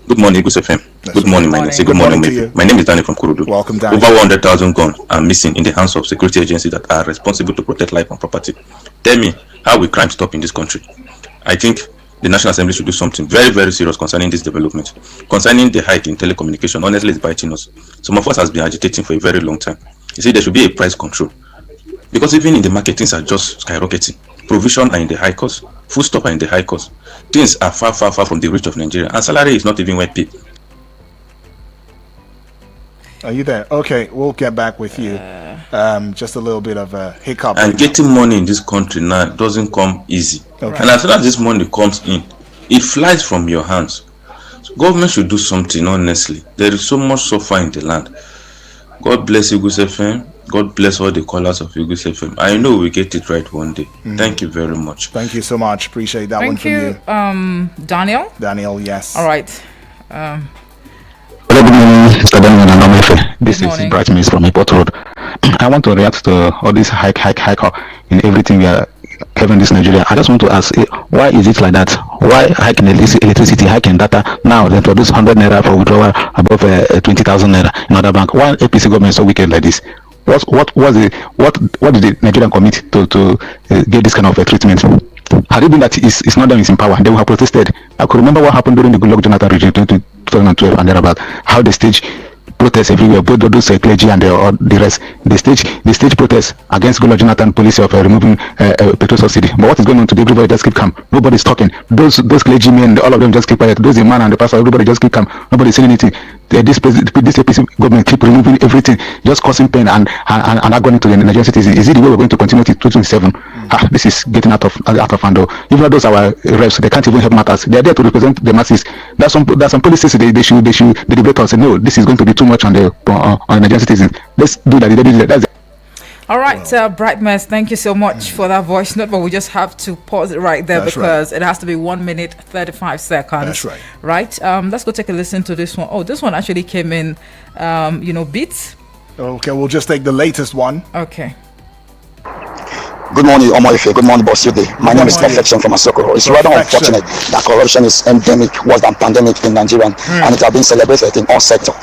Good morning, Eagles FM. Good morning, my name. Good morning to you. My name is Daniel from Kurudu. Welcome, Daniel. Over 100,000 guns are missing in the hands of security agencies that are responsible to protect life and property. Tell me, how will crime stop in this country? I think the National Assembly should do something very, very serious concerning this development. Concerning the hike in telecommunication, honestly, it's biting us. Some of us has been agitating for a very long time. You see, there should be a price control. Because even in the market, things are just skyrocketing. Provision are in the high cost. Food stuff are in the high cost. Things are far, far, far from the reach of Nigeria. And salary is not even well paid. Are you there? Okay, we'll get back with you. Just a little bit of a hiccup. And getting money in this country now doesn't come easy. Okay. And as soon as this money comes in, it flies from your hands. So government should do something, honestly. There is so much suffering in the land. God bless Eagles FM. God bless all the callers of Eagles FM. I know we get it right one day. Thank you very much. Thank you so much. Appreciate that one Thank from you. you. Daniel? Daniel, yes. All right. Hello, good morning, Mr. Daniel and Anomefe. This Good morning. is Bright Mills from Airport Road. I want to react to all this hike in everything we are having in this Nigeria. I just want to ask, why is it like that? Why hike in electricity, hike in data? Now they introduce 100 naira for withdrawal above 20,000 naira in other bank. Why APC government so wicked like this? What did the Nigerian commit to get this kind of treatment? Had it been that it's not them is in power, they would have protested. I could remember what happened during the Goodluck Jonathan regime 2012 and thereabout, how they stage protests everywhere, both those clergy and the rest. They stage protests against Goodluck Jonathan policy of removing petrol subsidy. But what is going on today? Everybody just keep calm. Nobody's talking. Those clergymen, all of them just keep quiet. Those imam and the pastor, everybody just keep calm. Nobody's saying anything. This APC government keep removing everything, just causing pain and agony to the Nigerian citizens. Is it the way we're going to continue to 2027? This is getting out of hand. Even those our reps, they can't even help matters. They are there to represent the masses. There's some policies they should deliberate and say, no, this is going to be too much on the Nigerian citizens. Let's do that. That's it. All right, Brightmas, thank you so much for that voice note, but we just have to pause it right there because it has to be 1 minute 35 seconds. That's right. Right. Let's go take a listen to this one. Oh, this one actually came in, beats. Okay, we'll just take the latest one. Okay. Good morning, Omoife. Good morning, Boss Yude. My name is Perfection from Asokoro. It's rather unfortunate that corruption is endemic, worse than pandemic in Nigeria, and it has been celebrated in all sectors.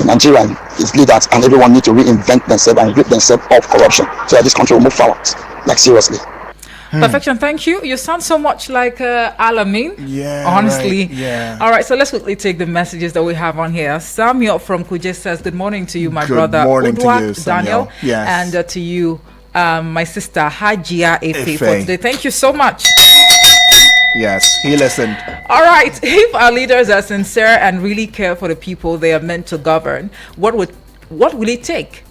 Nigerian is leaders, and everyone need to reinvent themselves and rid themselves of corruption so that this country will move forward. Like, seriously. Perfection, thank you. You sound so much like Alamin. Yeah. Honestly. Right. Yeah. All right, so let's quickly take the messages that we have on here. Samuel from Kuje says, good morning to you, my brother. Good morning Udwak, to you, Samuel. Daniel. Yes. And to you, my sister Hajia Efe for today. Thank you so much. Yes, he listened. All right, if our leaders are sincere and really care for the people they are meant to govern, what will it take,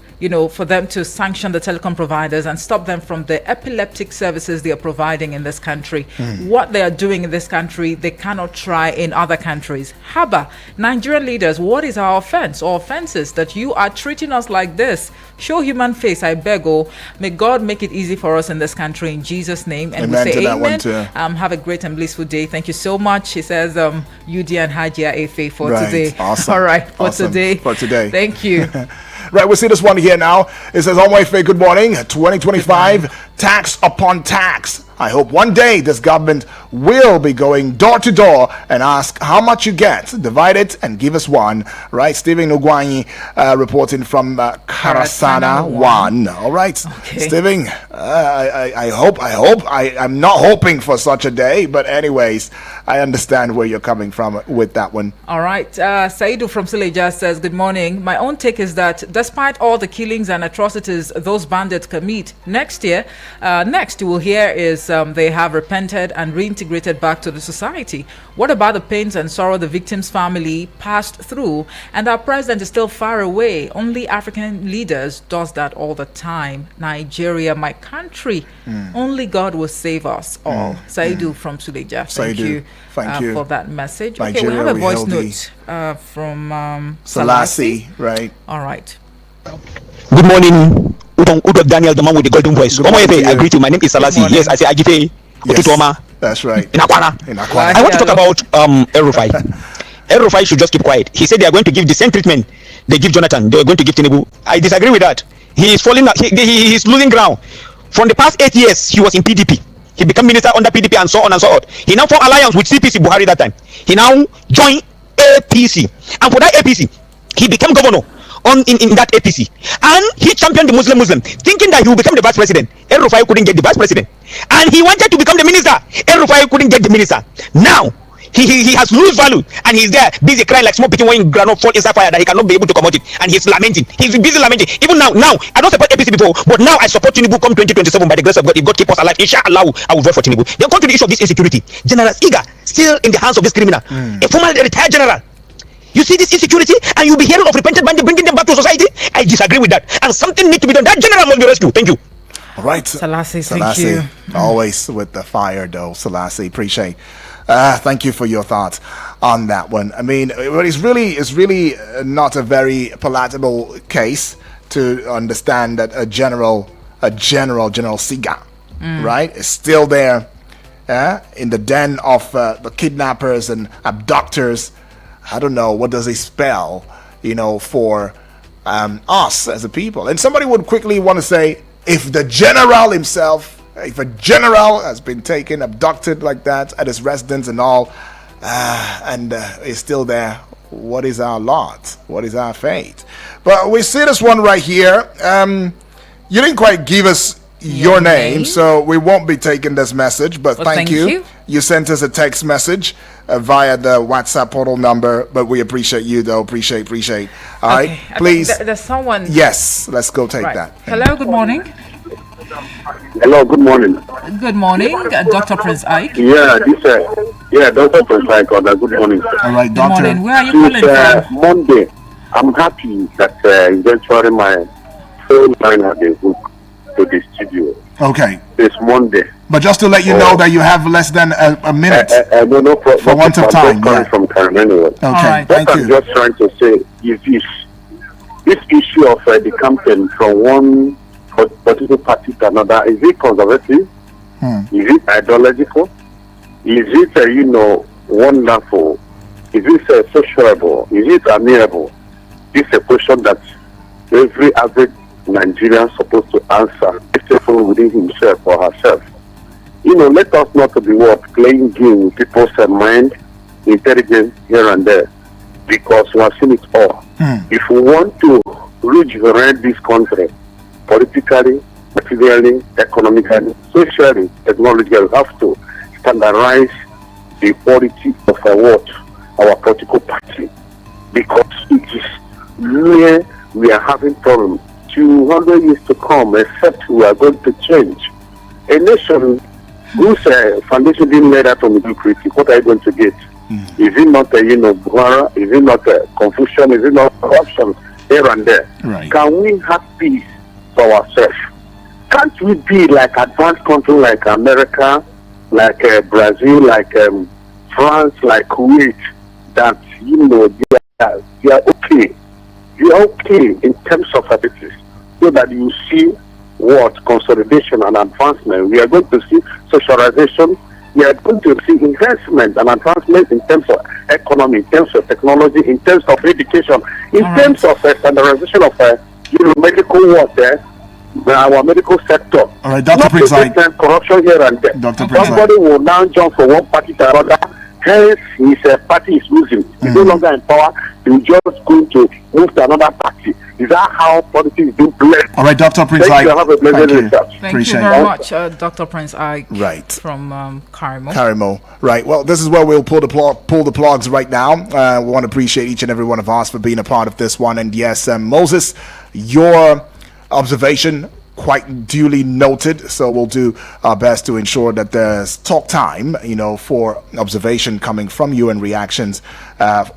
for them to sanction the telecom providers and stop them from the epileptic services they are providing in this country? What they are doing in this country, they cannot try in other countries. Haba, Nigerian leaders, what is our offense or offenses that you are treating us like this? Show human face, I beg. May God make it easy for us in this country in Jesus' name. And we say amen. Have a great and blissful day. Thank you so much. He says, UD and Hajia Efe for today. Awesome. All right, for awesome. today. For today. Thank you. Right, we'll see this one here now. It says, Omoife, good morning. 2025, tax upon tax. I hope one day this government will be going door to door and ask how much you get, divide it and give us one. Right, Stephen Ugwanyi reporting from Karasana 1. All right, okay. Stephen, I'm not hoping for such a day, but anyways, I understand where you're coming from with that one. All right, Saidu from Sileja says, good morning. My own take is that despite all the killings and atrocities those bandits commit, next you will hear is they have repented and reintegrated back to the society. What about the pains and sorrow the victims' family passed through, and our president is still far away? Only African leaders does that all the time. Nigeria, my country, only God will save us all. Saidu from Suleja, thank you for that message. Nigeria, okay, we have a voice note from Selassie, right? All right. Good morning, Udwak Daniel, the man with the golden voice. I agree to you. My name is Selassie. Yes, I say Agife. Yes, that's right. In Akwana. I want to talk about El-Rufai. El-Rufai should just keep quiet. He said they are going to give the same treatment they give Jonathan. They are going to give Tinubu. I disagree with that. He is falling. He is losing ground. From the past 8 years, he was in PDP. He became minister under PDP and so on and so on. He now formed alliance with CPC Buhari that time. He now joined APC, and for that APC, he became governor in that APC, and he championed the Muslim, thinking that he would become the vice president. El-Rufai couldn't get the vice president, and he wanted to become the minister. El-Rufai couldn't get the minister. Now he has lose value, and he's there busy crying like small pigeon when ground fall inside fire that he cannot be able to come out it, and he's lamenting. He's busy lamenting. Even now I don't support APC before, but now I support Tinubu come 2027 by the grace of God. If God keep us alive, inshallah, I will vote for Tinubu. Then come to the issue of this insecurity. General Iga still in the hands of this criminal, a former retired general. You see this insecurity, and you'll be hearing of repentant bandits bringing them back to society. I disagree with that, and something needs to be done. That general must be rescued. Thank you. All right, Selassie, thank you. Always with the fire, though, Selassie. Appreciate. Thank you for your thoughts on that one. I mean, it's really not a very palatable case to understand that a General Siga, right, is still there, in the den of the kidnappers and abductors. I don't know, what does it spell, for us as a people? And somebody would quickly want to say, if the general himself, if a general has been taken, abducted like that at his residence and all, and is still there, what is our lot? What is our fate? But we see this one right here. You didn't quite give us your name, so we won't be taking this message, but thank you. You sent us a text message via the WhatsApp portal number, but we appreciate you, though. Appreciate. All right, please. There's someone. Yes, let's go take that. Hello, good morning. Hello, good morning. Good morning, Dr. Prince Ike. Yeah, Dr. Prince Ike. Good morning. All right, Good doctor. morning. Where are you calling from? Monday. I'm happy that eventually my phone line has been hooked to the studio. Okay. It's Monday. But just to let you know that you have less than a minute no problem. for want of time. Yeah. From Karen anyway. Okay, right. thank What you. I'm just trying to say is this issue of the campaign from one political party to another, is it conservative? Is it ideological? Is it, wonderful? Is it sociable? Is it amiable? This is a question that every average Nigerian is supposed to answer, except within himself or herself. Let us not be playing game with people's mind, intelligence here and there, because we have seen it all. If we want to regenerate this country, politically, materially, economically, socially, technologically, we have to standardize the quality of our political party, because it is where we are having problems 200 years to come, except we are going to change. A nation whose foundation didn't lay that from mediocrity, what are you going to get? Is it not Buhara? Is it not confusion? Is it not corruption here and there? Right. Can we have peace for ourselves? Can't we be like advanced countries like America, like Brazil, like France, like Kuwait, that they are okay. They are okay in terms of abilities, so that you see what consolidation and advancement. We are going to see socialization. We are going to see enhancement and advancement in terms of economy, in terms of technology, in terms of education, in terms of standardization of medical water, our medical sector. All right, Dr. Prince Ike. Corruption here and there. Dr. Prince Somebody will now jump from one party to another. Hence, his party is losing. He's no longer in power. He's just going to move to another party. Is that how politics is being played? All right, Dr. Prince Ike. Have a pleasant research. Thank you very much, Dr. Prince Ike. Right. From Karimo. Karimo. Right. Well, this is where we'll pull the plugs right now. We want to appreciate each and every one of us for being a part of this one. And yes, Moses, your observation quite duly noted, so we'll do our best to ensure that there's talk time, for observation coming from you and reactions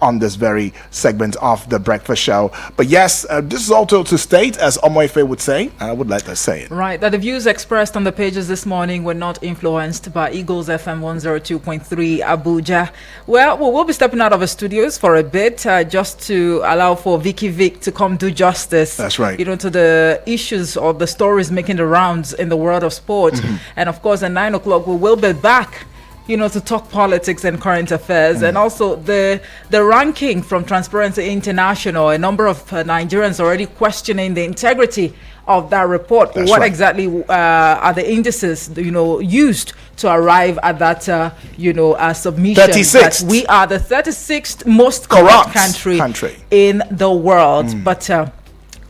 on this very segment of the breakfast show. But yes, this is also to state, as Omoife would say, I would let us say it. Right, that the views expressed on the pages this morning were not influenced by Eagles FM 102.3 Abuja. Well, we will be stepping out of the studios for a bit, just to allow for Vicky Vic to come do justice. That's right. To the issues or the stories making the rounds in the world of sport. And of course, at 9 o'clock, we will be back to talk politics and current affairs, and also the ranking from Transparency International. A number of Nigerians already questioning the integrity of that report. That's what right. exactly are the indices used to arrive at that submission? 36th. That we are the 36th most corrupt country in the world. But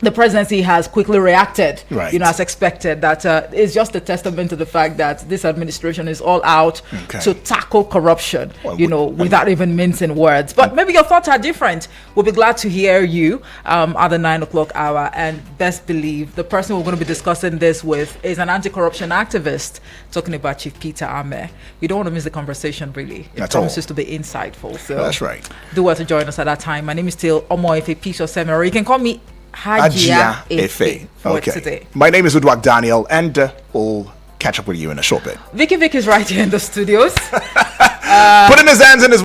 the presidency has quickly reacted, right. As expected. That is just a testament to the fact that this administration is all out to tackle corruption, without even mincing words. But maybe your thoughts are different. We'll be glad to hear you at the 9 o'clock hour. And best believe the person we're going to be discussing this with is an anti-corruption activist, talking about Chief Peter Ame. You don't want to miss the conversation, really. It promises to be insightful. So that's right. Do well to join us at that time. My name is still Omoife Peace Osemero. You can call me Hajia Efe for today. My name is Udwak Daniel, and we'll catch up with you in a short bit. Vicky Vic is right here in the studios. Putting his hands in his